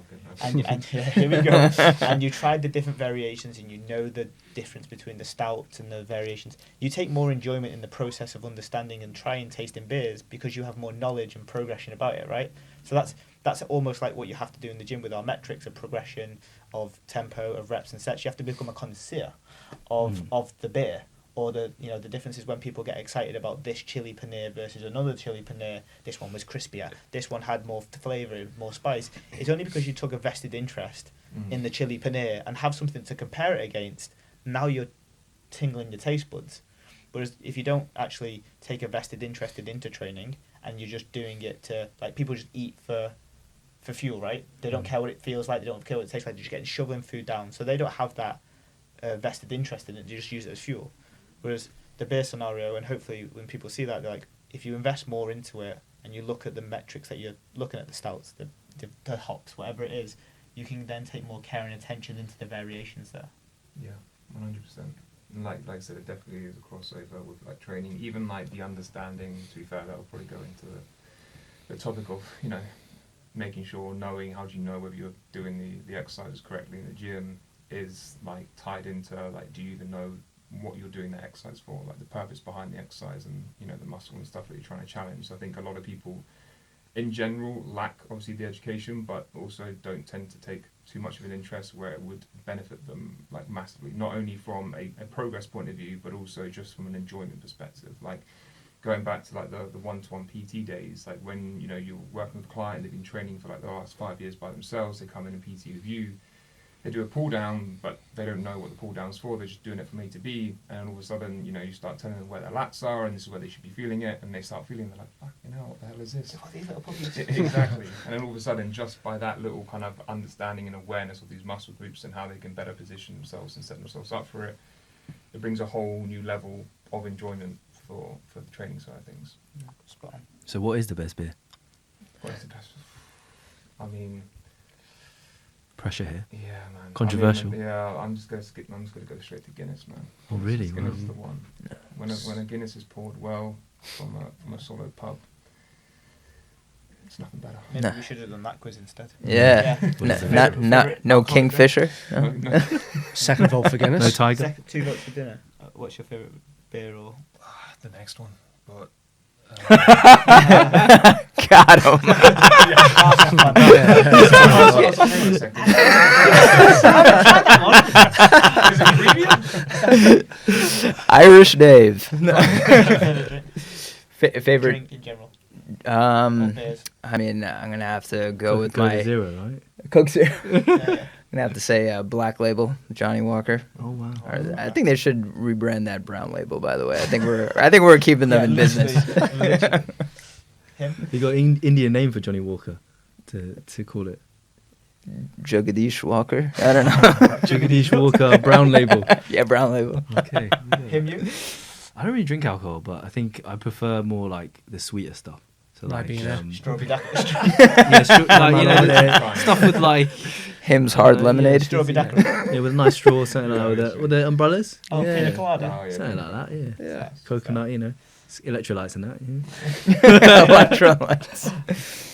and here we go, and you tried the different variations and you know the difference between the stouts and the variations, you take more enjoyment in the process of understanding and trying tasting beers because you have more knowledge and progression about it, right? So that's almost like what you have to do in the gym with our metrics of progression, of tempo, of reps and sets. You have to become a connoisseur of the beer. Or the differences when people get excited about this chili paneer versus another chili paneer. This one was crispier. This one had more flavour, more spice. It's only because you took a vested interest in the chili paneer and have something to compare it against. Now you're tingling your taste buds. Whereas if you don't actually take a vested interest into training and you're just doing it to, like, people just eat for fuel, right? They don't care what it feels like. They don't care what it tastes like. They're just getting shoveling food down. So they don't have that vested interest in it. They just use it as fuel. Whereas the beer scenario, and hopefully when people see that, they're like, if you invest more into it and you look at the metrics that you're looking at, the stouts, the hops, whatever it is, you can then take more care and attention into the variations there. Yeah, 100%. And like I said, it definitely is a crossover with like training. Even like the understanding, to be fair, that'll probably go into the topic of, making sure, knowing how do you know whether you're doing the exercises correctly in the gym is like tied into like, do you even know what you're doing the exercise for, like the purpose behind the exercise and the muscle and stuff that you're trying to challenge. So I think a lot of people in general lack obviously the education, but also don't tend to take too much of an interest where it would benefit them like massively, not only from a progress point of view, but also just from an enjoyment perspective. Like going back to like the one-to-one PT days, like when you're working with a client, they've been training for like the last 5 years by themselves, they come in and PT with you, they do a pull down, but they don't know what the pull down's for. They're just doing it from A to B, and all of a sudden, you start telling them where their lats are, and this is where they should be feeling it, and they start feeling, they're like, fucking hell, what the hell is this? Oh, these little puppies. Exactly. And then all of a sudden, just by that little kind of understanding and awareness of these muscle groups and how they can better position themselves and set themselves up for it, it brings a whole new level of enjoyment for the training side of things. Yeah, spot on. So what is the best beer? What is the best? I mean, Pressure here. yeah, man. Controversial. I mean, yeah, I'm just gonna go straight to Guinness, man. Oh, really? Guinness is the one. When a Guinness is poured well from a solid pub, it's nothing better. Maybe No. we should have done that quiz instead. Yeah. What is the No Kingfisher. No. No. Second vote for Guinness. No tiger. Second, 2 votes for dinner. What's your favourite beer or? The next one, but Got him. Irish Dave. Favorite. Drink in general. Or Um, beers. I mean, I'm gonna have to go with Coca-Cola my Zero, right? Coke Zero. I'm Yeah. gonna have to say Black Label, Johnny Walker. Oh wow. Or, I think they should rebrand that Brown Label. By the way, I think we're keeping them Yeah, in business. literally. Him. You got Indian name for Johnny Walker to call it. Jagadish Walker. I don't know. Jagadish Walker Brown Label. Yeah, Brown Label. Okay. Him, you? I don't really drink alcohol, but I think I prefer more like the sweeter stuff. So like Ribena. Strawberry daiquiri. yeah, like, you know, the stuff with like Him's Hard yeah, Lemonade. Strawberry yeah, daiquiri. with a nice straw, something like that, with the umbrellas. Oh, yeah, pina colada. Oh, yeah. something like that. Yeah, Yeah. coconut, you know, electrolytes and that. Yeah. Electrolytes.